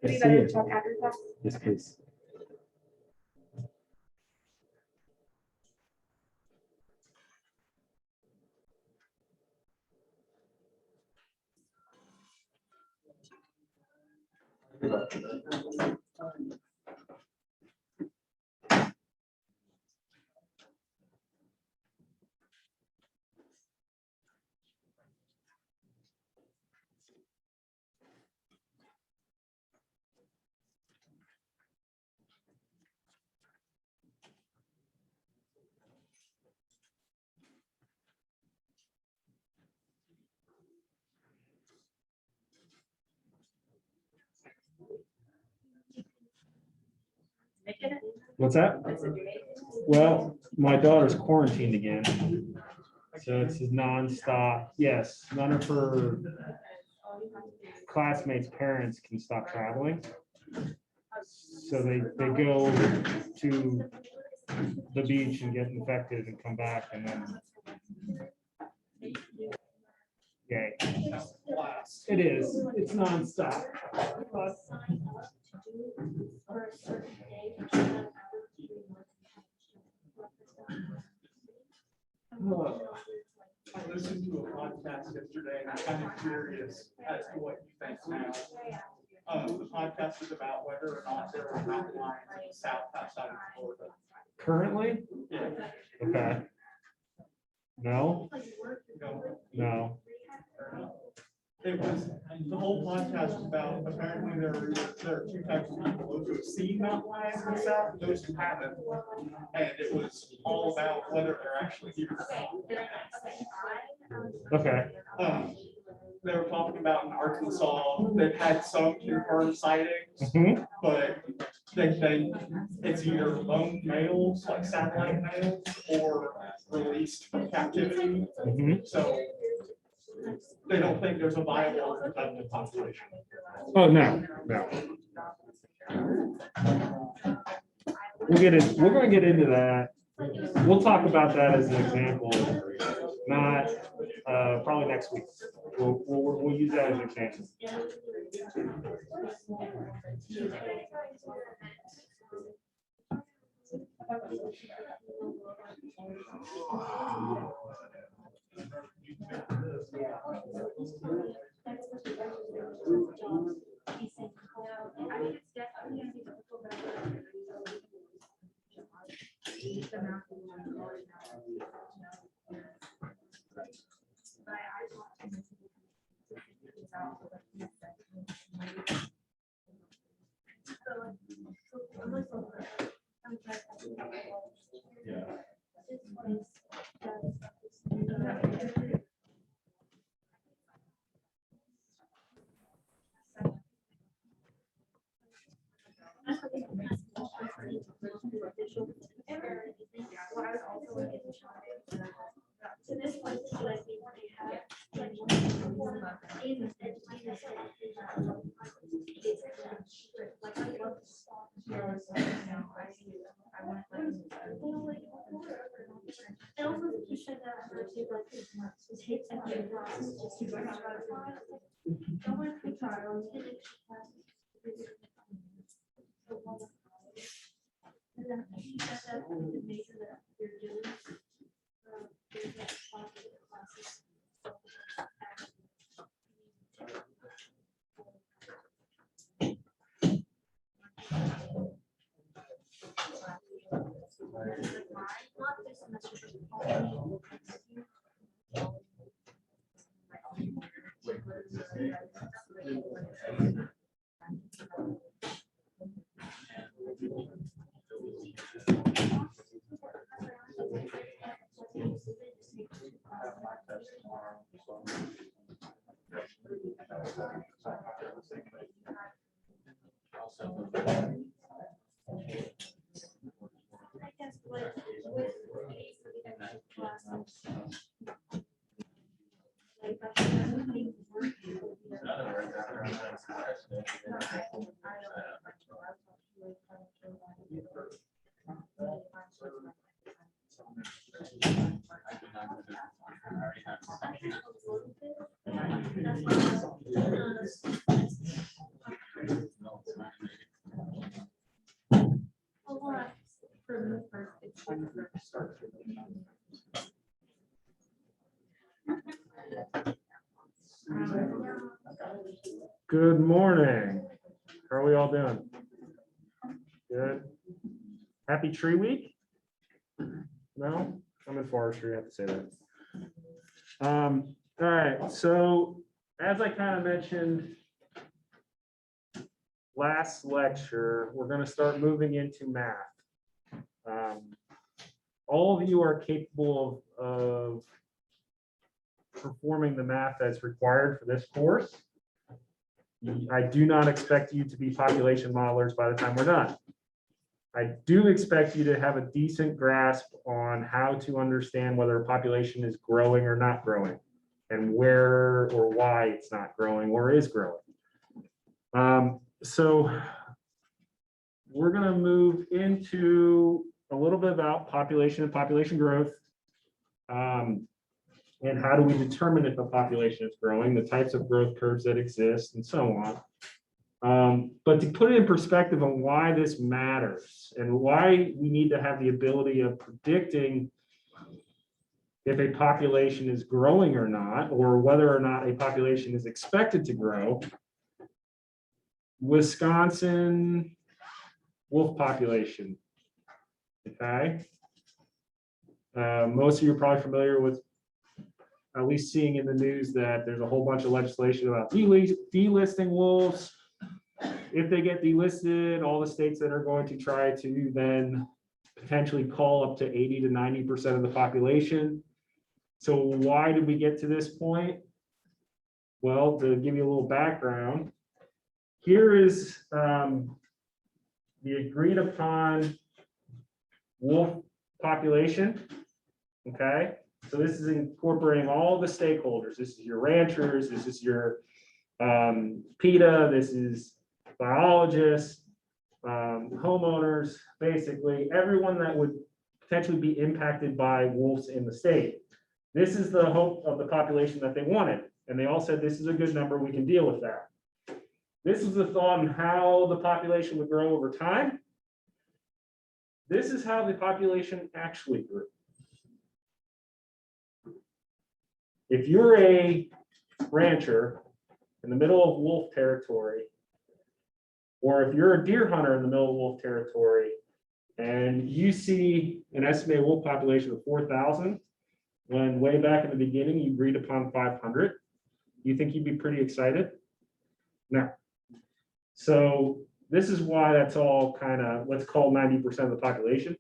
I Would you see better it. talk after class? Yes, please. What's that? Well, my daughter's quarantined again. So it's nonstop. Yes, none of her classmates' parents can stop traveling. So they go to the beach and get infected and come back and then. Yay. It is. It's nonstop. But I listened to a podcast yesterday and I'm kind of curious as to what you think now. The podcast is about whether or not there are mountain lions in the south outside of Florida. currently, Yeah. okay. No, No, no. it was, the whole podcast was about, apparently there are two types of people, those who have seen mountain lions in the south, and those who haven't. And it was all about whether they're actually here. Okay. They were talking about in Arkansas, they've had some confirmed sightings, Mhm. but they think it's either lone males, like satellite males, or released from captivity. Mhm. So they don't think there's a viable reproductive population. Oh, no, no. We're gonna get into that. We'll talk about that as an example, not, probably next week. We'll use that as an example. To this point, should I be and also you said that take like take some classes just to learn about it. Don't want to try on and then she said that the major that you're doing. There's that classes. Good morning. How are we all doing? Good. Happy Tree Week? No, I'm in forestry. I have to say that. All right. So as I kind of mentioned last lecture, we're going to start moving into math. All of you are capable of performing the math that's required for this course. I do not expect you to be population modelers by the time we're done. I do expect you to have a decent grasp on how to understand whether a population is growing or not growing, and where or why it's not growing or is growing. So we're going to move into a little bit about population and population growth. And how do we determine if a population is growing, the types of growth curves that exist, and so on. But to put it in perspective on why this matters and why we need to have the ability of predicting if a population is growing or not, or whether or not a population is expected to grow. Wisconsin wolf population. Okay. Most of you are probably familiar with at least seeing in the news that there's a whole bunch of legislation about delisting wolves. If they get delisted, all the states that are going to try to then potentially call up to 80 to 90% of the population. So why did we get to this point? Well, to give you a little background, here is the agreed upon wolf population, okay? So this is incorporating all the stakeholders. This is your ranchers, this is your PETA, this is biologists, homeowners, basically everyone that would potentially be impacted by wolves in the state. This is the hope of the population that they wanted. And they all said, this is a good number, we can deal with that. This is the thought on how the population would grow over time. This is how the population actually grew. If you're a rancher in the middle of wolf territory, or if you're a deer hunter in the middle of wolf territory, and you see an estimated wolf population of 4,000, when way back in the beginning you agreed upon 500, you think you'd be pretty excited? No. So this is why that's all kind of, let's call 90% of the population,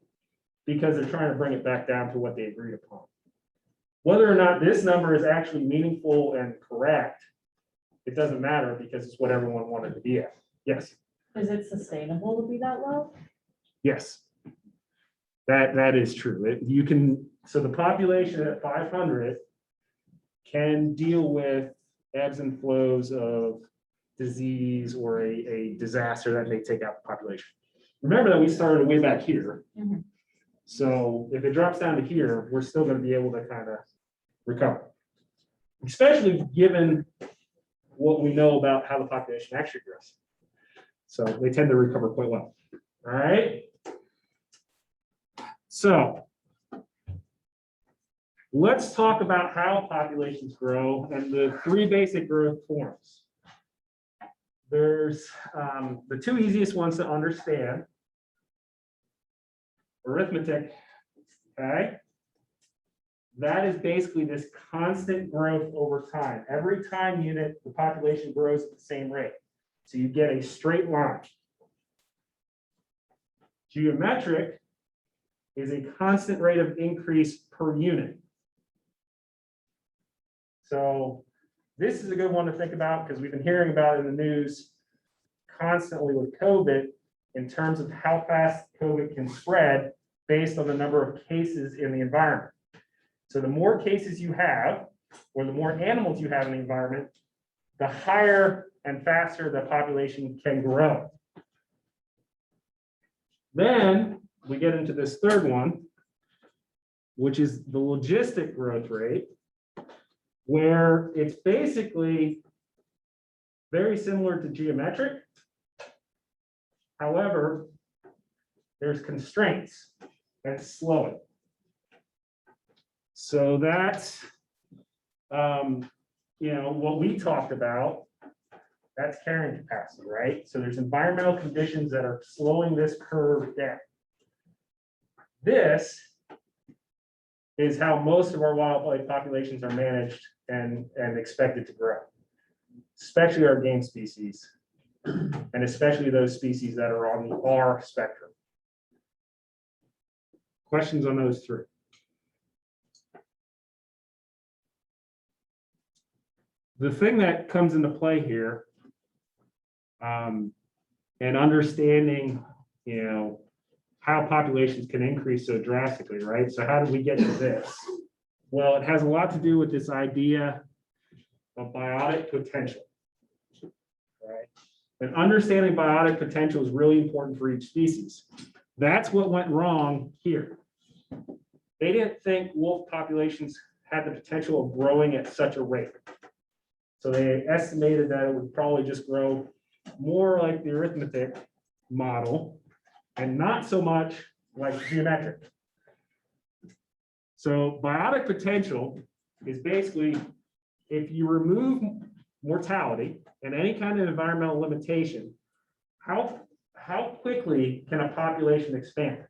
because they're trying to bring it back down to what they agreed upon. Whether or not this number is actually meaningful and correct, it doesn't matter because it's what everyone wanted to be at. Yes. Is it sustainable to be that low? Yes. That is true. You can, so the population at 500 can deal with ebbs and flows of disease or a disaster that may take out the population. Remember that we started way back here. Mhm. So if it drops down to here, we're still going to be able to kind of recover, especially given what we know about how the population actually grows. So they tend to recover quite well. All right. So let's talk about how populations grow and the three basic growth forms. There's the two easiest ones to understand. Arithmetic, okay? That is basically this constant growth over time. Every time unit, the population grows at the same rate. So you get a straight line. Geometric is a constant rate of increase per unit. So this is a good one to think about because we've been hearing about it in the news constantly with COVID in terms of how fast COVID can spread based on the number of cases in the environment. So the more cases you have, or the more animals you have in the environment, the higher and faster the population can grow. Then we get into this third one, which is the logistic growth rate, where it's basically very similar to geometric. However, there's constraints. That's slowing. So that's, what we talked about, that's carrying capacity, right? So there's environmental conditions that are slowing this curve down. This is how most of our wildlife populations are managed and expected to grow, especially our game species, and especially those species that are on the R spectrum. Questions on those three? The thing that comes into play here, and understanding, how populations can increase so drastically, right? So how did we get to this? Well, it has a lot to do with this idea of biotic potential, right? And understanding biotic potential is really important for each species. That's what went wrong here. They didn't think wolf populations had the potential of growing at such a rate. So they estimated that it would probably just grow more like the arithmetic model and not so much like geometric. So biotic potential is basically if you remove mortality and any kind of environmental limitation, how quickly can a population expand?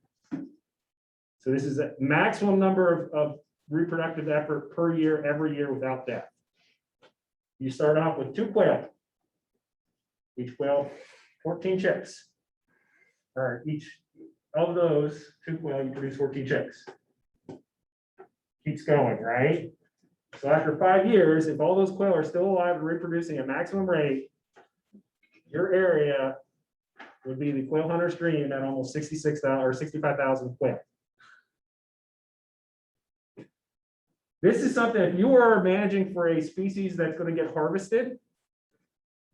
So this is a maximum number of reproductive effort per year, every year without death. You start off with 2 quail. Each quail, 14 chicks. Or each of those 2 quail, you produce 14 chicks. Keeps going, right? So after 5 years, if all those quail are still alive and reproducing at maximum rate, your area would be the quail hunter's dream at almost 66,000 or 65,000 quail. This is something, if you are managing for a species that's going to get harvested,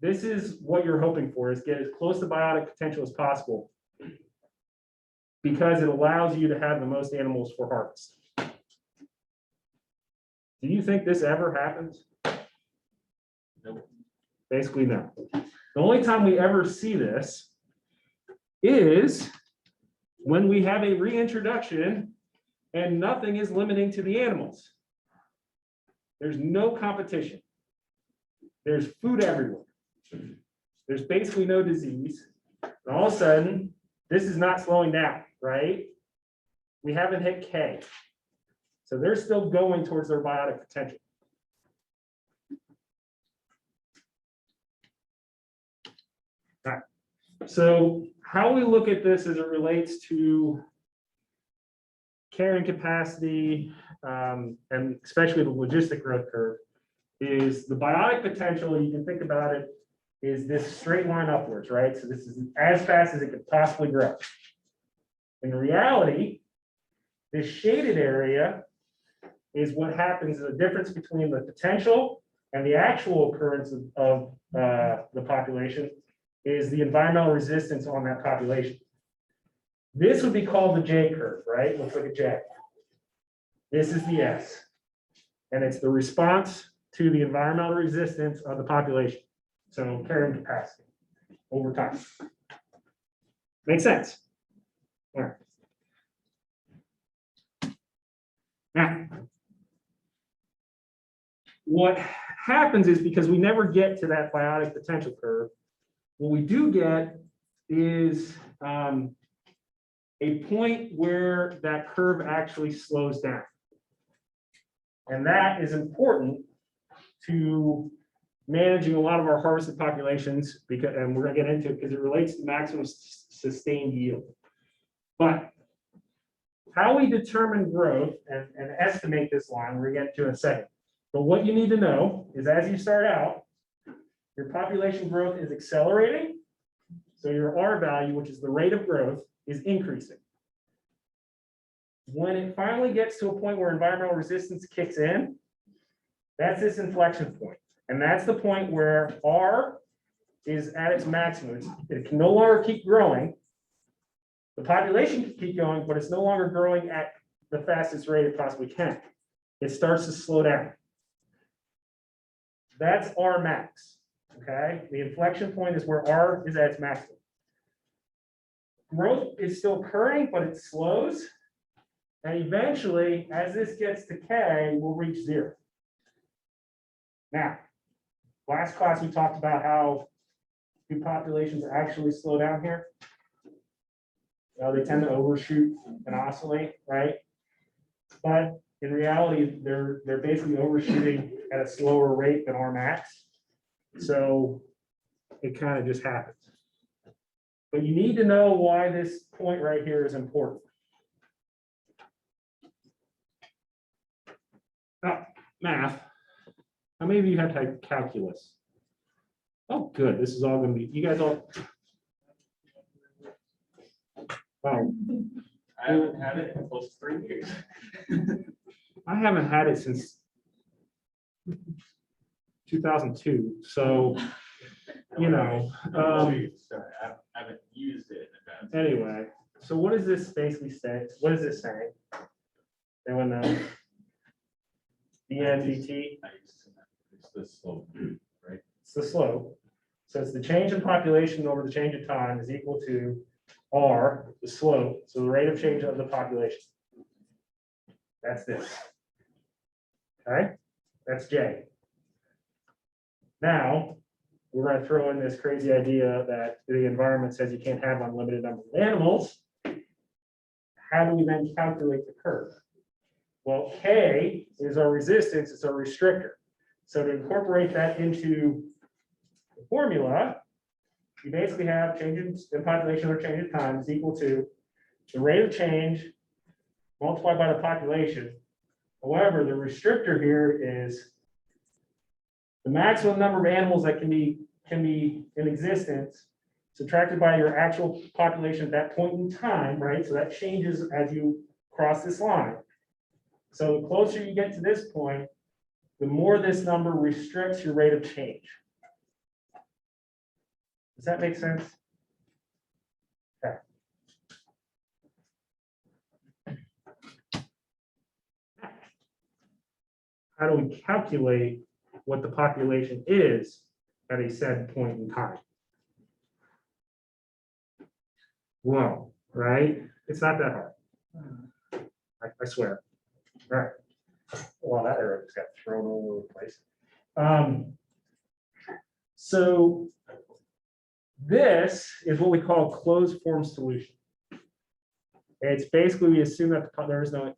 this is what you're hoping for, is get as close to biotic potential as possible, because it allows you to have the most animals for harvest. Do you think this ever happens? No. Basically, no. The only time we ever see this is when we have a reintroduction and nothing is limiting to the animals. There's no competition. There's food everywhere. There's basically no disease. And all of a sudden, this is not slowing down, right? We haven't hit K. So they're still going towards their biotic potential. All right. So how we look at this as it relates to carrying capacity, and especially the logistic growth curve, is the biotic potential, you can think about it, is this straight line upwards, right? So this is as fast as it could possibly grow. In reality, this shaded area is what happens, the difference between the potential and the actual occurrence of the population is the environmental resistance on that population. This would be called the J curve, right? Looks like a J. This is the S. And it's the response to the environmental resistance of the population. So carrying capacity over time. Makes sense? All right. Now, what happens is, because we never get to that biotic potential curve, what we do get is a point where that curve actually slows down. And that is important to managing a lot of our harvested populations, because, and we're going to get into it because it relates to maximum sustained yield. But how we determine growth and estimate this line, we're going to get to in a second. But what you need to know is, as you start out, your population growth is accelerating. So your R value, which is the rate of growth, is increasing. When it finally gets to a point where environmental resistance kicks in, that's this inflection point. And that's the point where R is at its maximum. It can no longer keep growing. The population can keep going, but it's no longer growing at the fastest rate it possibly can. It starts to slow down. That's R max, okay? The inflection point is where R is at its maximum. Growth is still occurring, but it slows. And eventually, as this gets to K, we'll reach 0. Now, last class, we talked about how do populations actually slow down here. They tend to overshoot and oscillate, right? But in reality, they're basically overshooting at a slower rate than our max. So it kind of just happens. But you need to know why this point right here is important. Now, math. How many of you have had calculus? Oh, good. This is all going to be, you guys all. Wow. I haven't had it in close to 3 years. I haven't had it since 2002. So, you know, Sorry, I haven't used it in advance. anyway, so what does this basically say? What is this saying? Anyone know? DNDT, It's the slope, right? it's the slope. So it's the change in population over the change in time is equal to R, the slope, so the rate of change of the population. That's this. Okay, that's J. Now, we're going to throw in this crazy idea that the environment says you can't have unlimited number of animals. How do we then calculate the curve? Well, K is our resistance, it's our restrictor. So to incorporate that into the formula, you basically have changes in population or change in time is equal to the rate of change multiplied by the population. However, the restrictor here is the maximum number of animals that can be in existence subtracted by your actual population at that point in time, right? So that changes as you cross this line. So the closer you get to this point, the more this number restricts your rate of change. Does that make sense? Okay. How do we calculate what the population is at a said point in time? Well, right? It's not that hard. I swear. All right. Well, that arrow just got thrown all over the place. So this is what we call a closed form solution. It's basically, we assume that there is no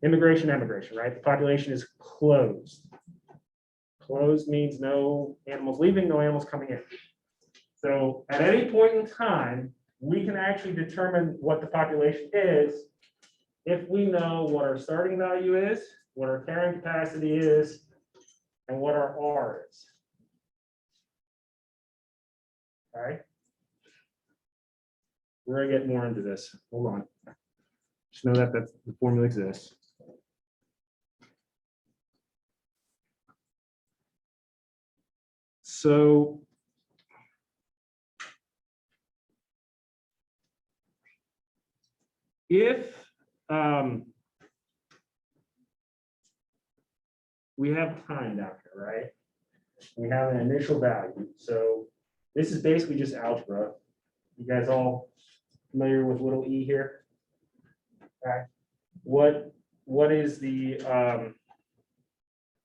immigration, emigration, right? The population is closed. Closed means no animals leaving, no animals coming in. So at any point in time, we can actually determine what the population is if we know what our starting value is, what our carrying capacity is, and what our R is. All right. We're gonna get more into this. Hold on. Just know that the formula exists. So if we have time down here, right? We have an initial value. So this is basically just algebra. You guys all familiar with little e here? Okay. What is the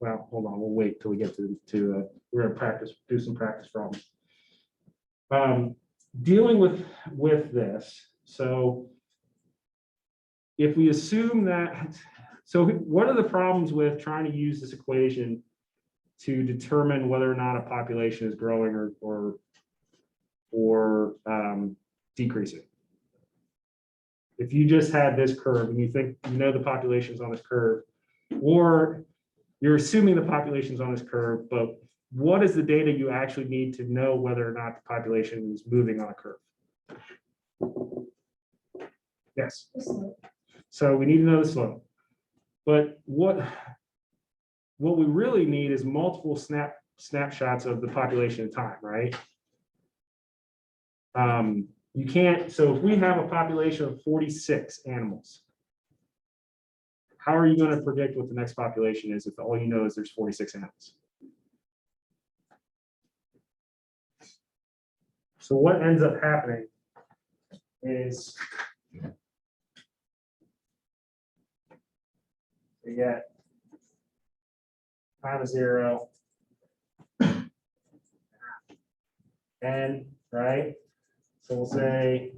well, hold on, we'll wait till we get to we're gonna practice, do some practice problems. Dealing with this, so if we assume that, so what are the problems with trying to use this equation to determine whether or not a population is growing or decreasing? If you just had this curve and you think you know the population is on this curve, or you're assuming the population is on this curve, but what is the data you actually need to know whether or not the population is moving on a curve? Yes. So we need to know the slope. But what we really need is multiple snapshots of the population in time, right? You can't, so if we have a population of 46 animals, how are you going to predict what the next population is if all you know is there's 46 animals? So what ends up happening is we get time of 0, n, right? So we'll say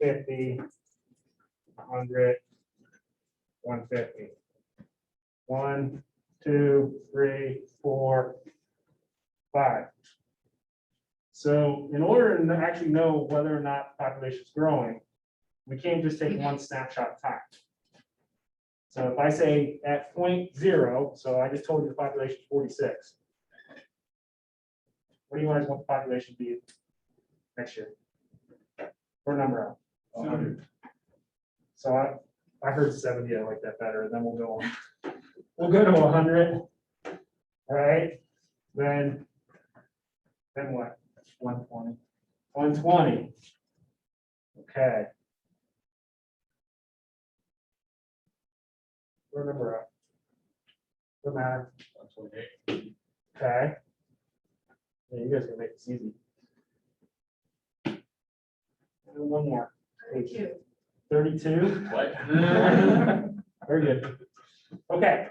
50, 100, 150. 1, 2, 3, 4, 5. So in order to actually know whether or not the population is growing, we can't just take one snapshot of time. So if I say at point 0, so I just told you the population is 46. What do you guys want the population to be next year? What number out? 100. So I heard 70, I like that better, and then we'll go on. We'll go to 100. All right, then what? 120. 120. Okay. What number up? What matter? 128. Okay. Yeah, you guys can make this easy. And one more. 32. What? Very good. Okay.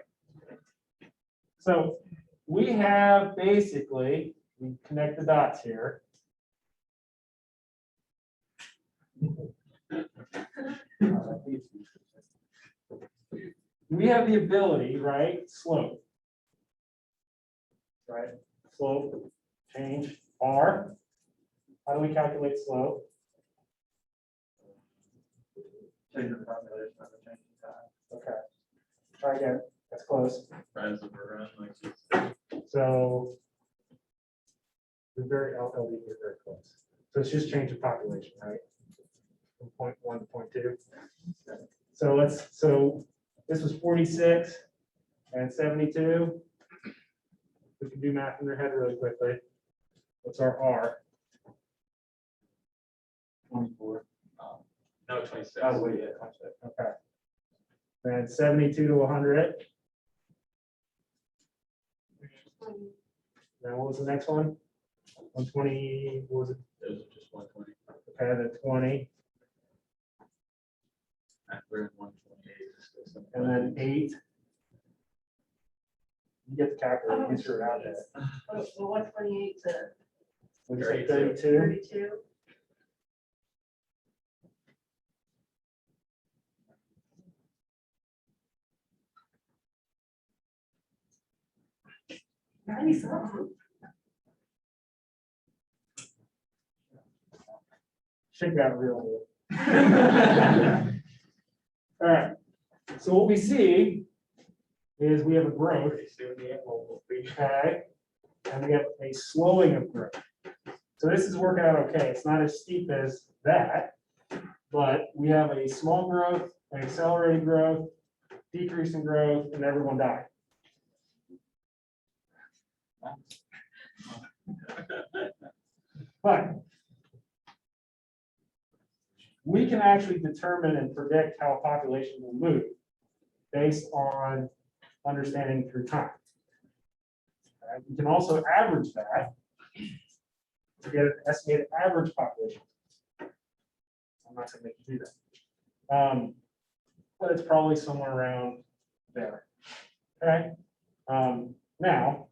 So we have basically, we connect the dots here. We have the ability, right? Slope. Right? Slope, change, R. How do we calculate slope? Change the population of the change in time. Okay. Try again. That's close. Rise of a run like this. So we're very LLD, we're very close. So it's just change of population, right? From point 1 to point 2. So this was 46 and 72. We can do math in your head really quickly. What's our R? 24. No, 26. Oh, wait, yeah, okay. Then 72 to 100. Now what was the next one? 120, what was it? Those are just 120. Okay, then 20, We're in 128. and then 8. You get the calculator, get your out there. Well, 128 to Would you say 32? 32? 32. Nice, huh? Shake that real good. All right, so what we see is we have a growth, okay, and we have a slowing of growth. So this is working out okay. It's not as steep as that, but we have a small growth, an accelerated growth, decreasing growth, and everyone died. But we can actually determine and predict how a population will move based on understanding through time. We can also average that to get an estimated average population. I'm not going to make you do that. But it's probably somewhere around there. Okay. Now,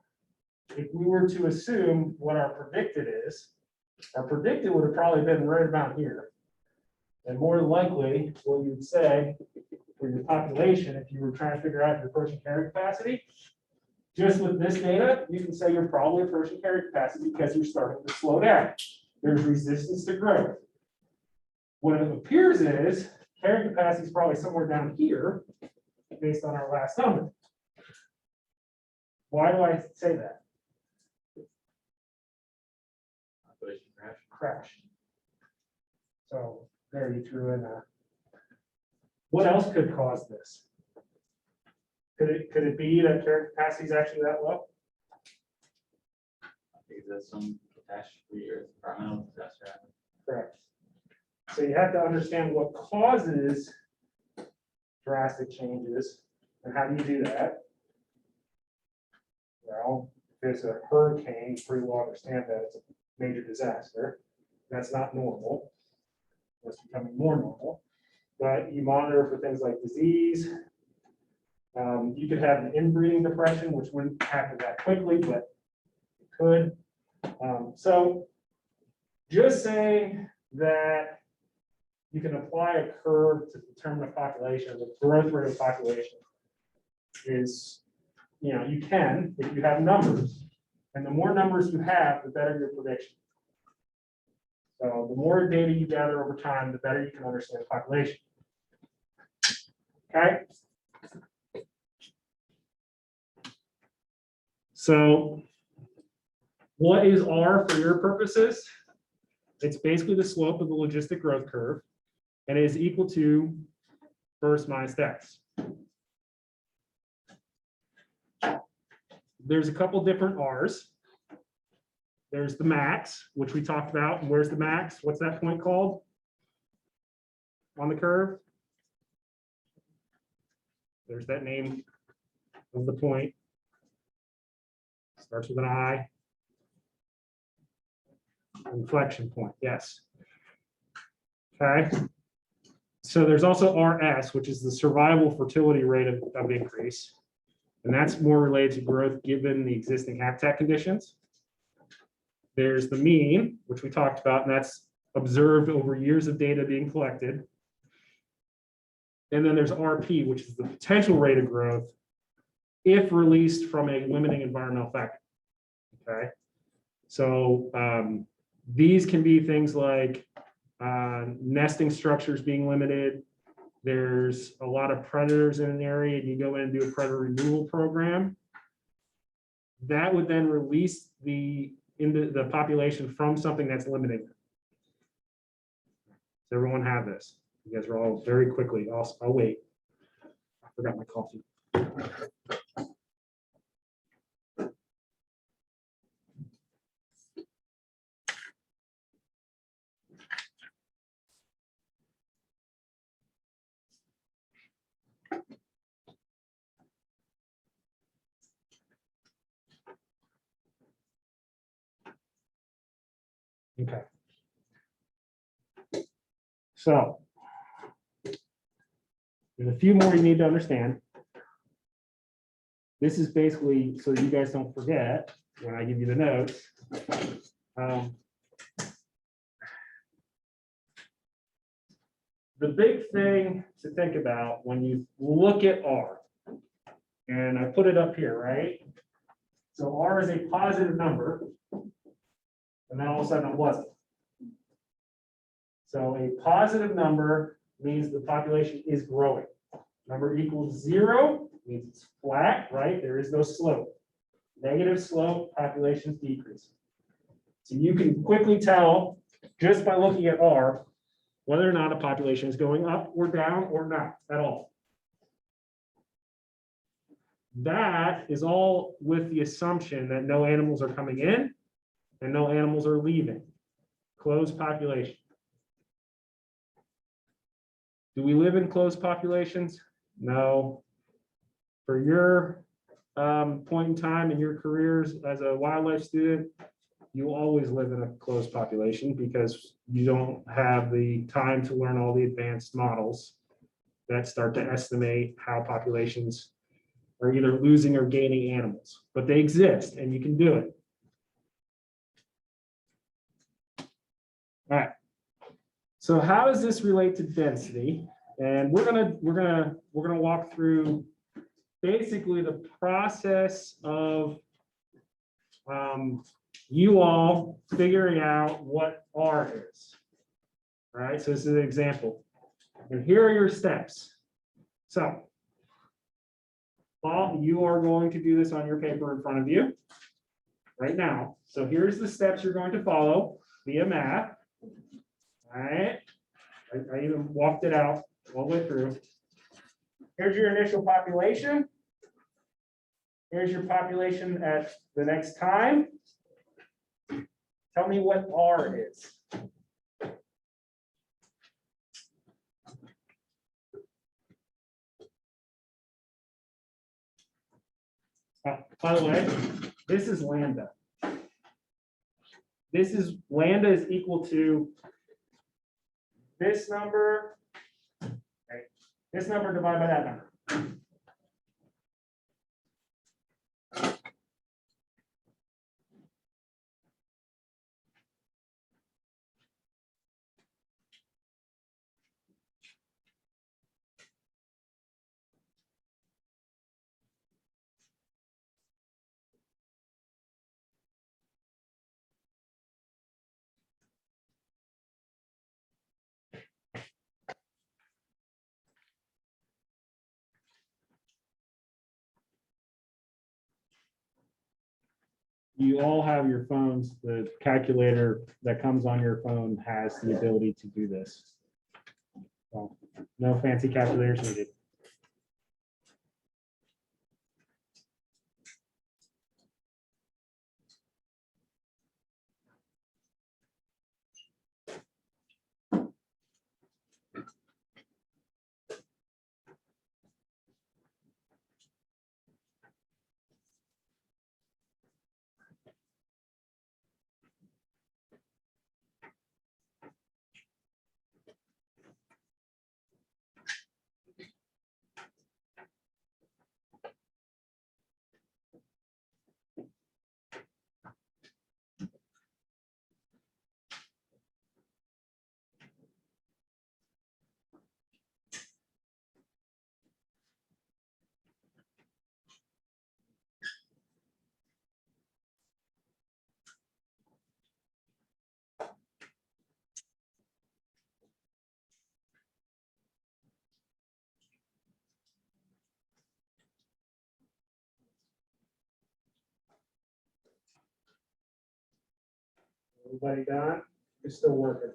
if we were to assume what our predicted is, our predicted would have probably been right about here. And more than likely, what you'd say for your population, if you were trying to figure out your person carrying capacity, just with this data, you can say you're probably a person carrying capacity because you're starting to slow down. There's resistance to growth. What it appears is carrying capacity is probably somewhere down here based on our last number. Why do I say that? Population crash. Crash. So there you threw in a. What else could cause this? Could it be that carrying capacity is actually that low? I think that's some catastrophe or environmental disaster happened. Correct. So you have to understand what causes drastic changes and how do you do that? Well, if there's a hurricane, you pretty well understand that it's a major disaster. That's not normal. It's becoming more normal. But you monitor for things like disease, You could have an inbreeding depression, which wouldn't happen that quickly, but it could. So just saying that you can apply a curve to determine a population, the growth rate of population is, you can if you have numbers. And the more numbers you have, the better your prediction. So the more data you gather over time, the better you can understand the population. Okay. So what is R for your purposes? It's basically the slope of the logistic growth curve, and it is equal to first minus x. There's a couple different R's. There's the max, which we talked about. And where's the max? What's that point called on the curve? There's that name of the point. Starts with an I. Inflection point, yes. Okay. So there's also RS, which is the survival fertility rate of increase. And that's more related to growth given the existing habitat conditions. There's the mean, which we talked about, and that's observed over years of data being collected. And then there's RP, which is the potential rate of growth if released from a limiting environmental factor. Okay. So these can be things like nesting structures being limited. There's a lot of predators in an area and you go in and do a predator removal program. That would then release the population from something that's limiting. Does everyone have this? You guys are all very quickly. I'll wait. I forgot my coffee. Okay. So there's a few more you need to understand. This is basically so you guys don't forget when I give you the notes. The big thing to think about when you look at R, and I put it up here, right? So R is a positive number, and then all of a sudden it wasn't. So a positive number means the population is growing. Number equals 0 means it's flat, right? There is no slope. Negative slope, population is decreasing. So you can quickly tell just by looking at R whether or not a population is going up or down or not at all. That is all with the assumption that no animals are coming in and no animals are leaving. Closed population. Do we live in closed populations? No. For your point in time in your careers as a wildlife student, you always live in a closed population because you don't have the time to learn all the advanced models that start to estimate how populations are either losing or gaining animals, but they exist and you can do it. All right. So how does this relate to density? And we're gonna walk through basically the process of you all figuring out what R is. All right, so this is an example. And here are your steps. So, Paul, you are going to do this on your paper in front of you right now. So here's the steps you're going to follow via math. All right, I even walked it out all the way through. Here's your initial population. Here's your population at the next time. Tell me what R is. By the way, this is lambda. Lambda is equal to this number. Okay, this number divided by that number. you all have your phones, the calculator that comes on your phone has the ability to do this. So, no fancy calculators needed. Everybody done? You're still working.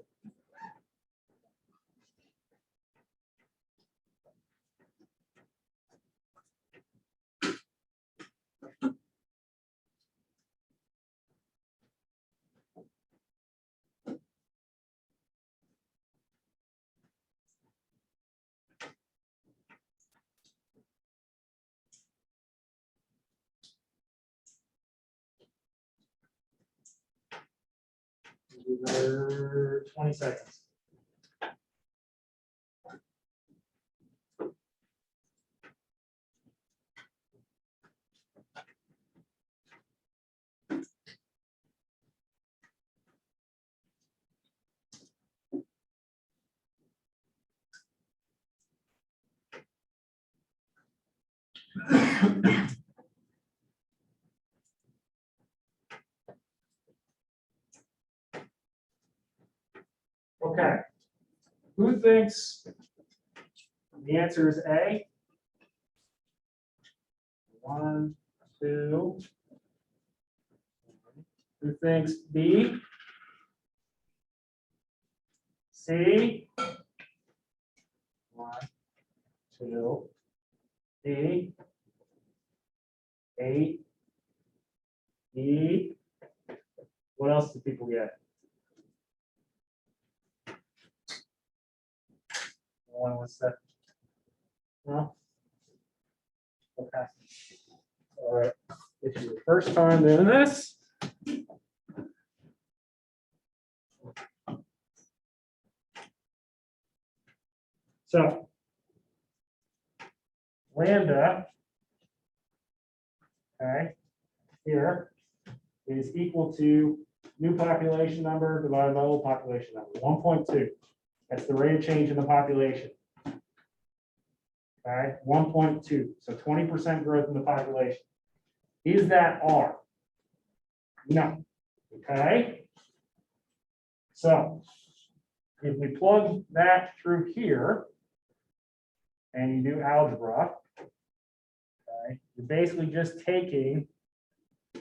Another 20 seconds. Okay. Who thinks the answer is A? 1, 2. Who thinks B? C? 1, 2. D? 8. E? What else do people get? What's that? No? Okay. All right. It's your first time doing this. So lambda, okay, here is equal to new population number divided by old population number, 1.2. That's the rate of change in the population. Okay, 1.2, so 20% growth in the population. Is that R? No. Okay. So if we plug that through here and you do algebra, okay, you're basically just taking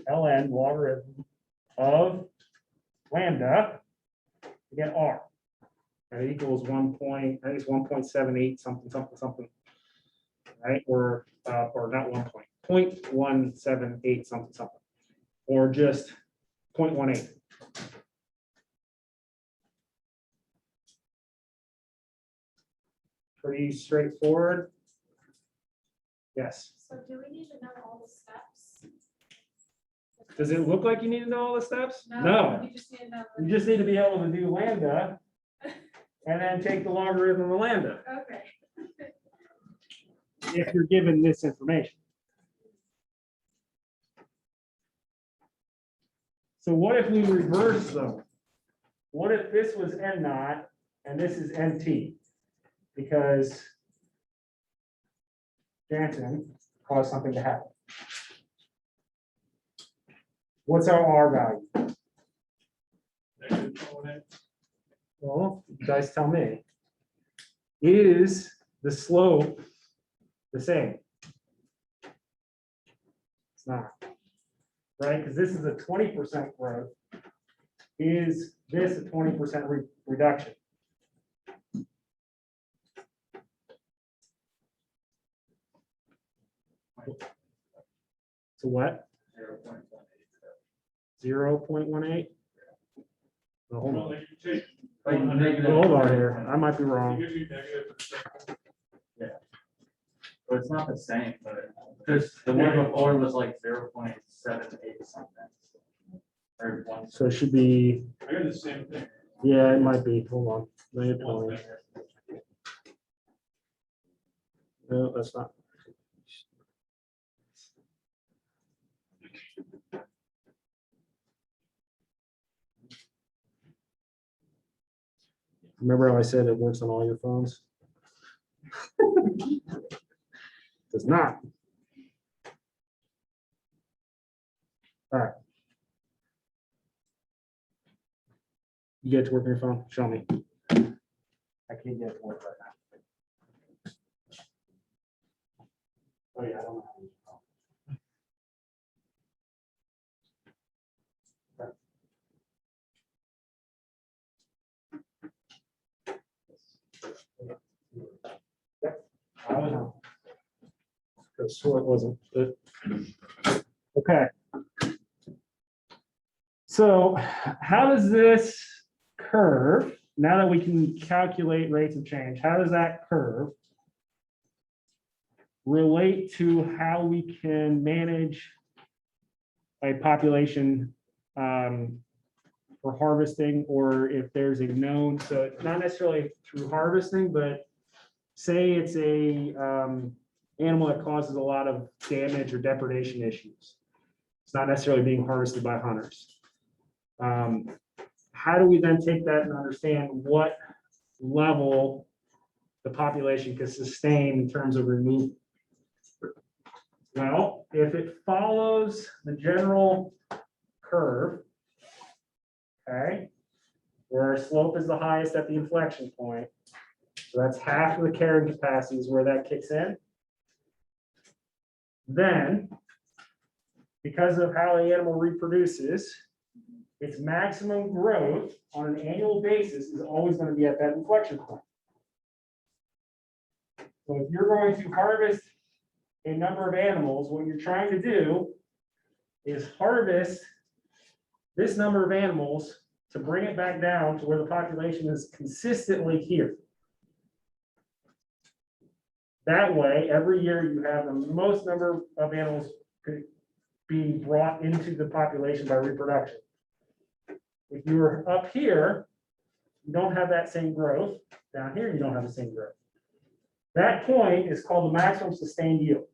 ln logarithm of lambda to get R. And it equals 1 point, I think it's 1.78 something, something, something. Right, or not 1 point, 0.178 something, something, or just 0.18. Pretty straightforward. Yes. So do we need to know all the steps? Does it look like you need to know all the steps? No. We just need to know. You just need to be able to do lambda and then take the logarithm of lambda Okay. if you're given this information. So what if we reverse them? What if this was N naught and this is NT? Because Jansen caused something to happen. What's our R value? Well, you guys tell me. Is the slope the same? It's not. right? Because this is a 20% growth. Is this a 20% reduction? So what? 0.18? Hold on. Hold on here. I might be wrong. So it's not the same, but because the one before was like 0.78 something. Or one. So it should be, I got the same thing. yeah, it might be. Hold on. -20. No, that's not. Remember how I said it works on all your phones? Does not. All right. You get it to work on your phone? Show me. I can't get it to work right now. Oh, yeah, I don't know. how to use your phone. Yep, I don't know. Could swear it wasn't, but. Okay. So how does this curve, now that we can calculate rates of change, how does that curve relate to how we can manage a population for harvesting, or if there's a known, so it's not necessarily through harvesting, but say it's a animal that causes a lot of damage or depredation issues. It's not necessarily being harvested by hunters. How do we then take that and understand what level the population can sustain in terms of removal? Well, if it follows the general curve, okay, where our slope is the highest at the inflection point, so that's half of the carrying capacity is where that kicks in. Then, because of how the animal reproduces, its maximum growth on an annual basis is always going to be at that inflection point. So if you're going to harvest a number of animals, what you're trying to do is harvest this number of animals to bring it back down to where the population is consistently here. That way, every year you have the most number of animals being brought into the population by reproduction. If you were up here, you don't have that same growth. Down here, you don't have the same growth. That point is called the maximum sustained yield.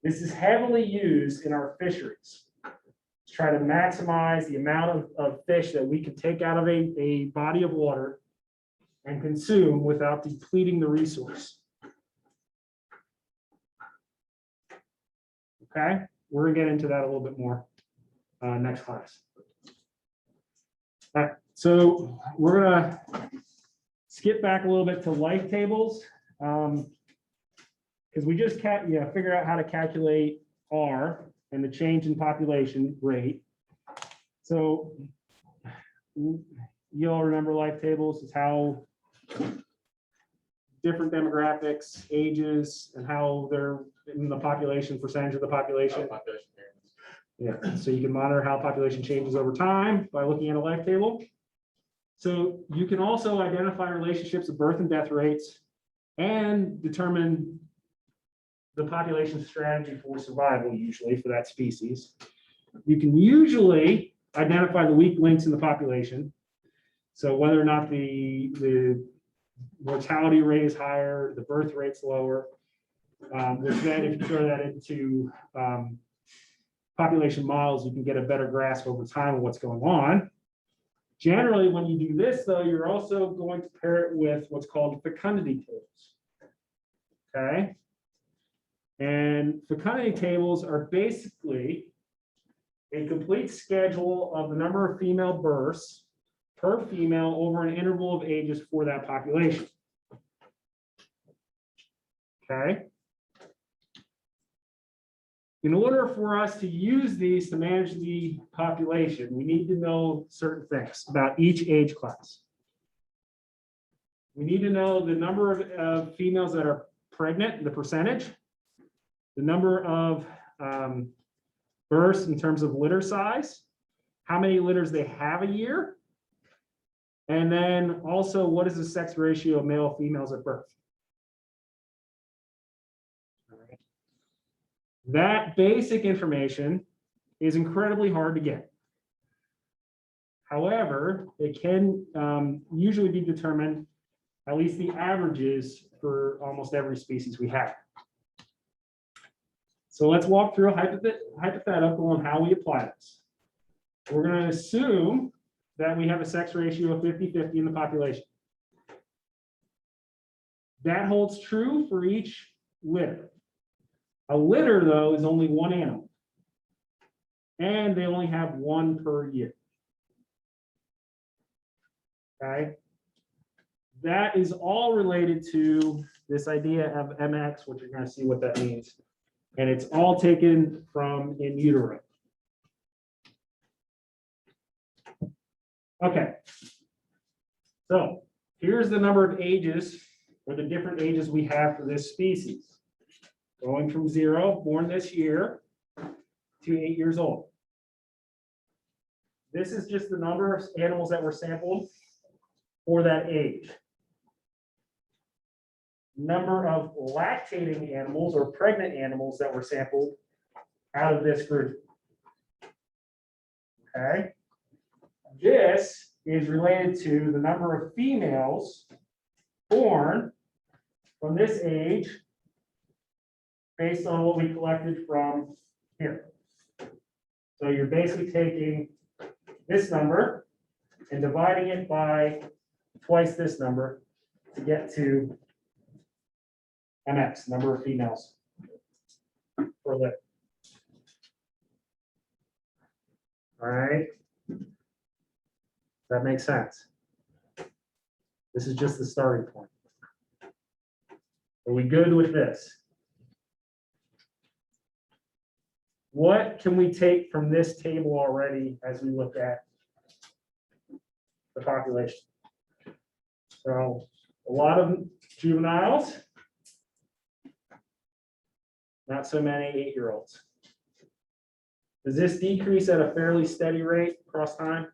This is heavily used in our fisheries to try to maximize the amount of fish that we can take out of a body of water and consume without depleting the resource. Okay, we're gonna get into that a little bit more next class. All right, so we're gonna skip back a little bit to life tables. Because we just figure out how to calculate R and the change in population rate. So you all remember life tables is how different demographics, ages, and how they're in the population, percentage of the population. Yeah, so you can monitor how population changes over time by looking at a life table. So you can also identify relationships of birth and death rates and determine the population strategy for survival, usually for that species. You can usually identify the weak links in the population. So whether or not the mortality rate is higher, the birth rate's lower, which then if you throw that into population models, you can get a better grasp over time of what's going on. Generally, when you do this, though, you're also going to pair it with what's called fecundity tables. Okay. And fecundity tables are basically a complete schedule of the number of female births per female over an interval of ages for that population. Okay. in order for us to use these to manage the population, we need to know certain things about each age class. We need to know the number of females that are pregnant, the percentage, the number of births in terms of litter size, how many litters they have a year, and then also what is the sex ratio of male females at birth. All right. That basic information is incredibly hard to get. However, it can usually be determined, at least the averages for almost every species we have. So let's walk through a hypothetical on how we apply this. We're going to assume that we have a sex ratio of 50-50 in the population. That holds true for each litter. A litter, though, is only one animal, and they only have one per year. Okay? That is all related to this idea of MX, which you're going to see what that means. And it's all taken from in utero. Okay. So here's the number of ages, or the different ages we have for this species. Going from 0, born this year, to 8 years old. This is just the number of animals that were sampled for that age. Number of lactating animals or pregnant animals that were sampled out of this group. Okay. This is related to the number of females born from this age based on what we collected from here. So you're basically taking this number and dividing it by twice this number to get to MX, number of females per litter. All right. That makes sense. This is just the starting point. Are we good with this? What can we take from this table already as we look at the population? So a lot of juveniles, not so many 8-year-olds. Does this decrease at a fairly steady rate across time?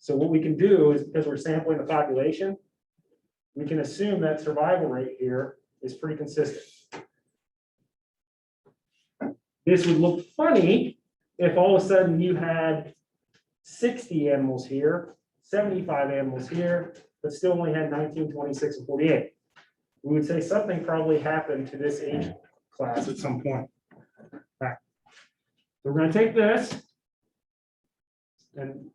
So what we can do is, because we're sampling the population, we can assume that survival rate here is pretty consistent. This would look funny if all of a sudden you had 60 animals here, 75 animals here, but still only had 19, 26, and 48. We would say something probably happened to this age class at some point. All right. So we're going to take this, and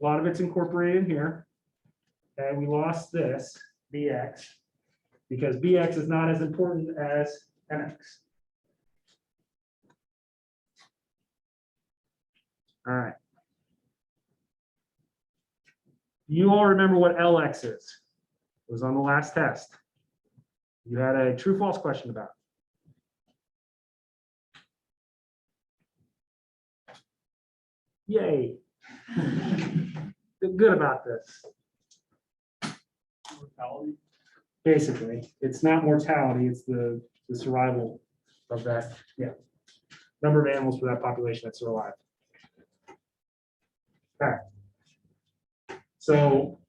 a lot of it's incorporated in here. And we lost this, BX, because BX is not as important as MX. All right. You all remember what LX is? It was on the last test. You had a true-false question about it. Yay. Feel good about this. Mortality. Basically, it's not mortality, it's the survival of that, yeah. Number of animals for that population that's alive. Okay. So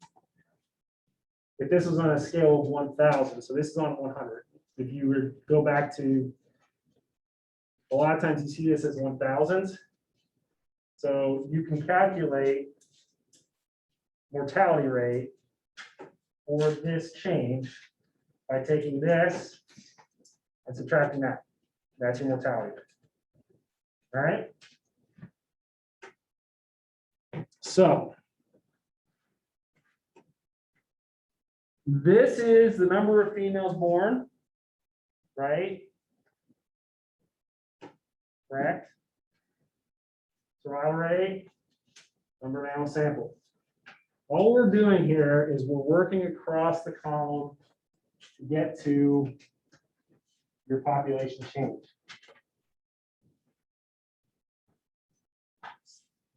if this was on a scale of 1,000, so this is on 100. If you were to go back to, a lot of times you see this as 1,000s. So you can calculate mortality rate for this change by taking this and subtracting that. That's your mortality rate. All right. So this is the number of females born, right? Correct. Survival rate, number of animals sampled. All we're doing here is we're working across the column to get to your population change.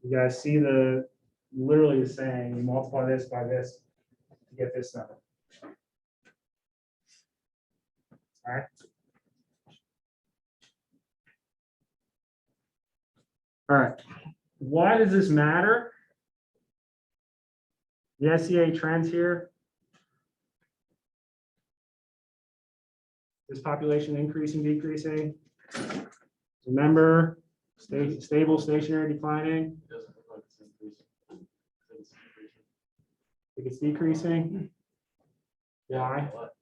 You guys see the, literally the saying, you multiply this by this to get this number. All right. All right. Why does this matter? The SCA trends here. Is population increasing, decreasing? Remember, stable, stationary, declining? It doesn't look like it's increasing. It's increasing. Think it's decreasing? Why? What?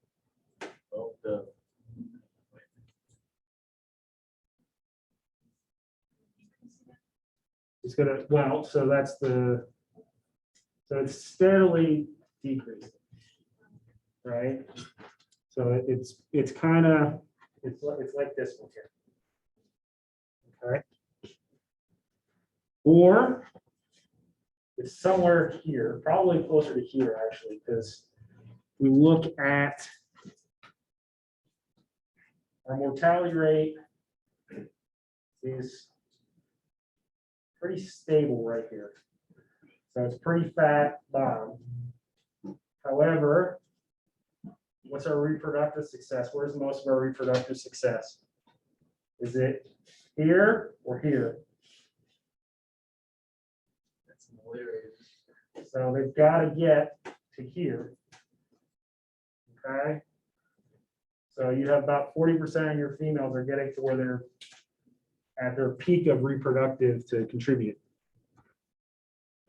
Well, the. It's gonna, well, so that's the, so it's steadily decreasing. Right? So it's kind of, it's like this one here. Okay. Or it's somewhere here, probably closer to here actually, because we look at our mortality rate is pretty stable right here. So it's pretty fat bottom. However, what's our reproductive success? Where's most of our reproductive success? Is it here or here? That's hilarious. So they've got to get to here. Okay. So you have about 40% of your females are getting to where they're at their peak of reproductive to contribute.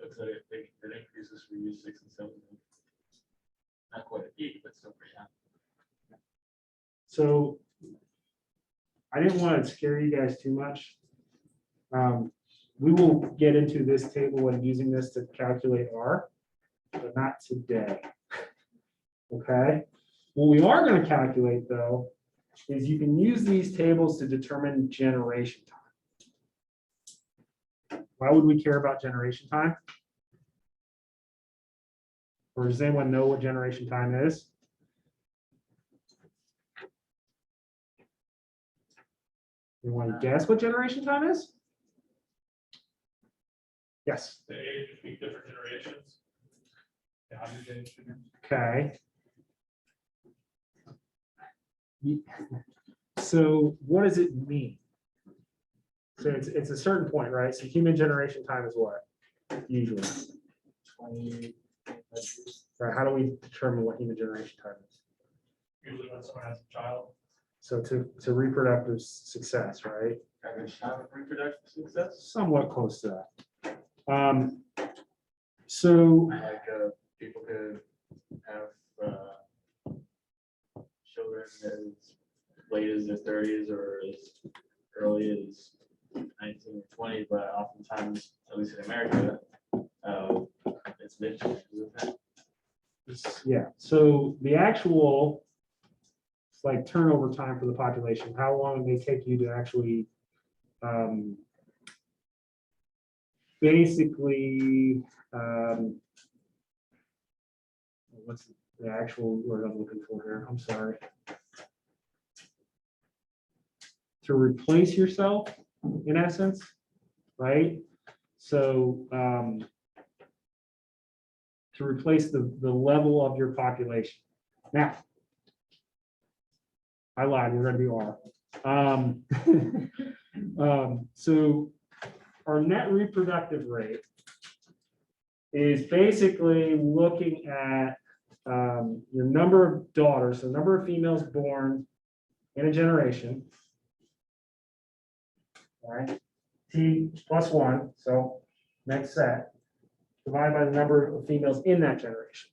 Looks like it increases for you 6 and 7. Not quite a peak, but still pretty high. So I didn't want to scare you guys too much. We will get into this table and using this to calculate R, but not today. Okay. What we are going to calculate though, is you can use these tables to determine generation time. Why would we care about generation time? Or does anyone know what generation time is? You want to guess what generation time is? Yes. The age between different generations. The average age. Okay. So what does it mean? So it's a certain point, right? So human generation time is what? Usually. 20. Right? How do we determine what human generation time is? Usually when someone has a child. So to reproductive success, right? Average time of reproductive success. Somewhat close to that. So Like people could have children as late as their 30s or as early as 19 or 20, but oftentimes, at least in America, it's mid-20s, isn't it? yeah, so the actual like turnover time for the population, how long may take you to actually basically what's the actual word I'm looking for here? I'm sorry. To replace yourself, in essence, right? So to replace the level of your population. Now, I lied, we're gonna do R. So our net reproductive rate is basically looking at your number of daughters, the number of females born in a generation. All right, T plus 1, so next set, divided by the number of females in that generation.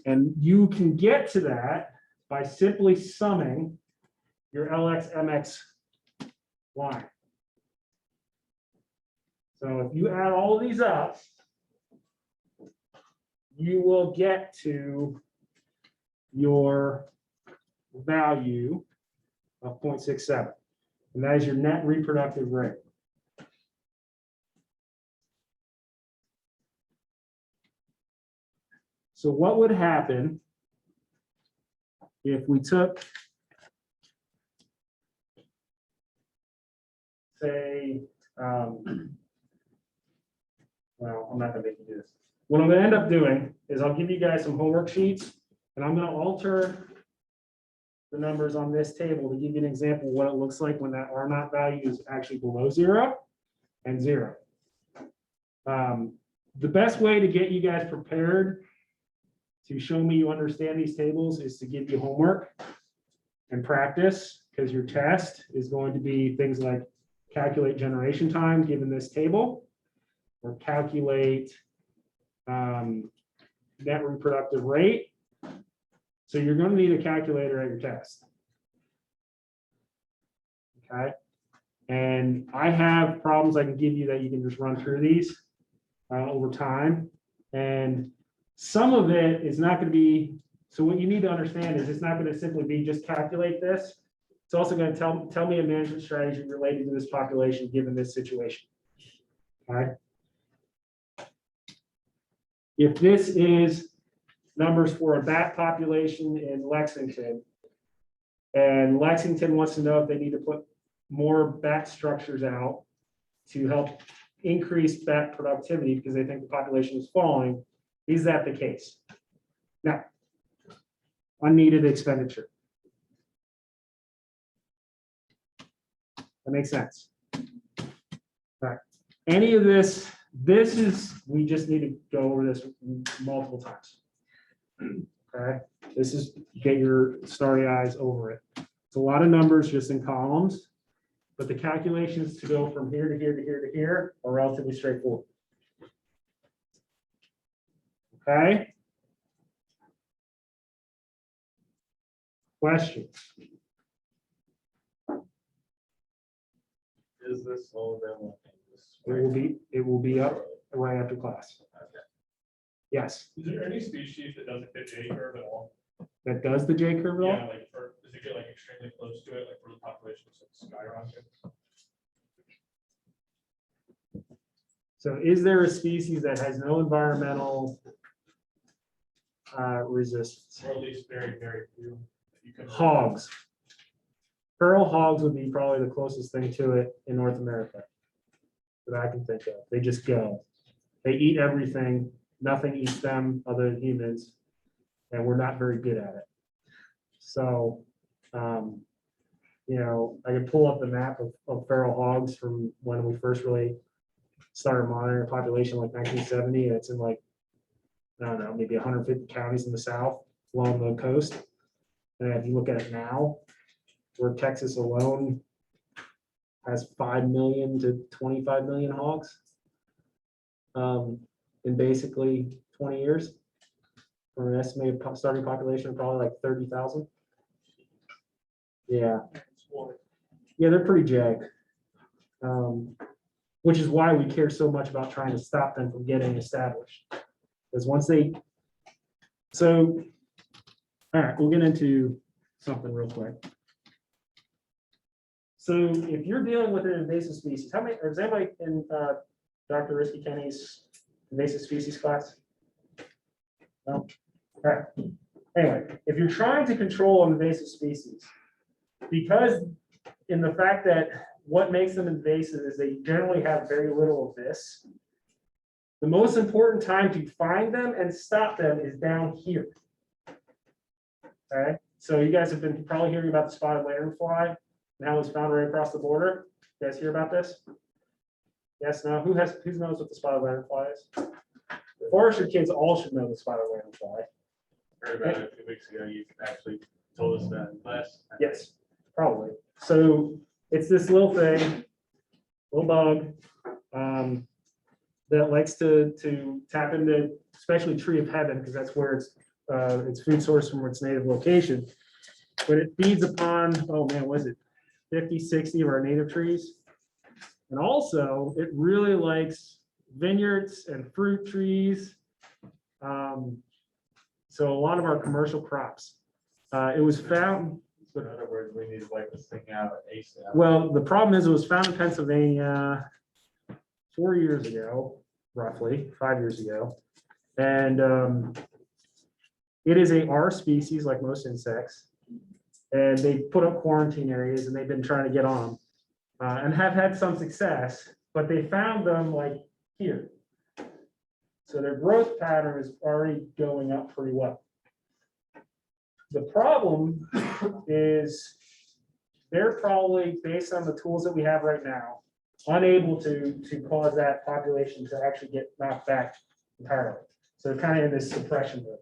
And you can get to that by simply summing your LX MX line. So if you add all of these up, you will get to your value of 0.67. And that is your net reproductive rate. So what would happen if we took, say, Well, I'm not gonna make you do this. What I'm gonna end up doing is I'll give you guys some homework sheets, and I'm gonna alter the numbers on this table to give you an example of what it looks like when that R naught value is actually below 0 and 0. The best way to get you guys prepared to show me you understand these tables is to give you homework and practice, because your test is going to be things like calculate generation time given this table, or calculate net reproductive rate. So you're going to need a calculator at your test. Okay. And I have problems I can give you that you can just run through these over time. And some of it is not going to be, so what you need to understand is it's not going to simply be just calculate this. It's also going to tell me a management strategy related to this population given this situation. All right. If this is numbers for a bat population in Lexington, and Lexington wants to know if they need to put more bat structures out to help increase bat productivity because they think the population is falling, is that the case? Now, unneeded expenditure. That makes sense. All right. Any of this, we just need to go over this multiple times. Okay, this is get your starry eyes over it. It's a lot of numbers just in columns, but the calculations to go from here to here to here to here are relatively straightforward. Okay. Questions? Is this lower than what? It will be up right after class. Okay. Yes, Is there any species that doesn't fit J curve at all? that does the J curve at all? Yeah, like does it get like extremely close to it, like where the population skyrockets? So is there a species that has no environmental resistance? Or at least very, very few. that you can- Hogs. Feral hogs would be probably the closest thing to it in North America that I can think of. They just go. They eat everything. Nothing eats them other than humans, and we're not very good at it. So, you know, I could pull up the map of feral hogs from when we first really started monitoring the population, like 1970. And it's in like, I don't know, maybe 150 counties in the South along the coast. And if you look at it now, where Texas alone has 5 million to 25 million hogs in basically 20 years, from an estimated starting population of probably like 30,000. Yeah. Yeah, they're pretty jagged. Which is why we care so much about trying to stop them from getting established. Because once they, so, all right, we'll get into something real quick. So if you're dealing with an invasive species, how many, or is anybody in Dr. Risky Kenny's invasive species class? No? All right. Anyway, if you're trying to control an invasive species, because in the fact that what makes them invasive is they generally have very little of this, the most important time to find them and stop them is down here. Okay, so you guys have been probably hearing about the spotted lanternfly and how it's found right across the border. You guys hear about this? Yes, no? Who knows what the spotted lanternfly is? The forestry kids all should know the spotted lanternfly. Heard about it a few weeks ago. You actually told us that in class. Yes, probably. So it's this little thing, little bug, that likes to tap into, especially tree of heaven, because that's where its food source from its native location. But it feeds upon, oh man, was it 50, 60 of our native trees? And also, it really likes vineyards and fruit trees. So a lot of our commercial crops. It was found. So in other words, we need to wipe this thing out ASAP. Well, the problem is it was found in Pennsylvania 4 years ago, roughly 5 years ago. And it is a R species like most insects. And they put up quarantine areas and they've been trying to get on them and have had some success, but they found them like here. So their growth pattern is already going up pretty well. The problem is they're probably, based on the tools that we have right now, unable to cause that population to actually get knocked back entirely. So they're kind of in this suppression mode,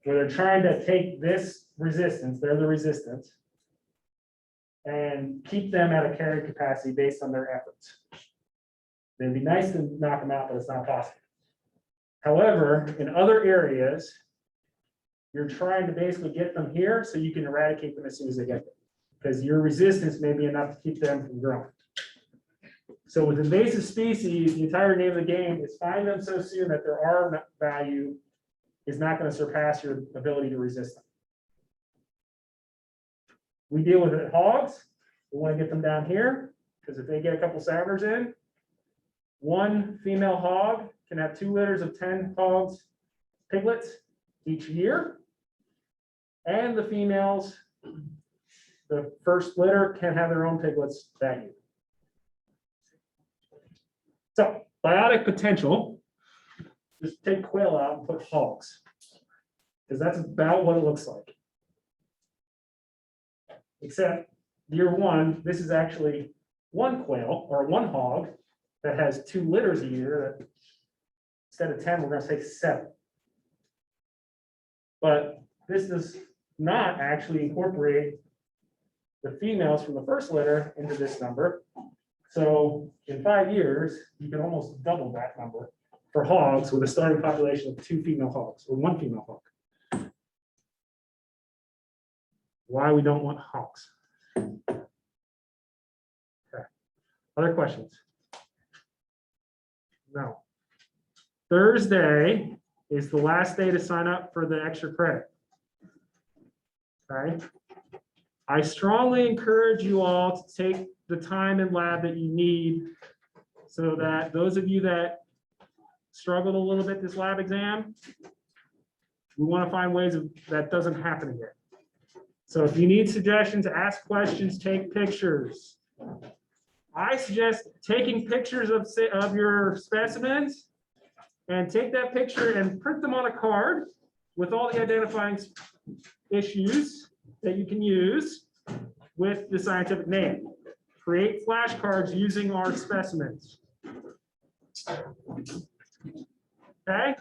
where they're trying to take this resistance, they're the resistance, and keep them at a carrying capacity based on their efforts. It'd be nice to knock them out, but it's not possible. However, in other areas, you're trying to basically get them here so you can eradicate them as soon as they get there, because your resistance may be enough to keep them from growing. So with invasive species, the entire name of the game is find them so soon that their R value is not going to surpass your ability to resist them. We deal with it hogs. We want to get them down here because if they get a couple sounders in, one female hog can have 2 litters of 10 hogs, piglets each year. And the females, the first litter can have their own piglets that year. So biotic potential, just take quail out and put hogs, because that's about what it looks like. Except year 1, this is actually 1 quail or 1 hog that has 2 litters a year. That instead of 10, we're going to say 7. But this does not actually incorporate the females from the first litter into this number. So in 5 years, you can almost double that number for hogs with a starting population of 2 female hogs or 1 female hog. Why we don't want hogs. Okay. Other questions? No. Thursday is the last day to sign up for the extra credit. Okay. I strongly encourage you all to take the time in lab that you need so that those of you that struggled a little bit this lab exam, we want to find ways of that doesn't happen again. So if you need suggestions, ask questions, take pictures. I suggest taking pictures of your specimens and take that picture and print them on a card with all the identifying issues that you can use with the scientific name. Create flashcards using our specimens. Okay?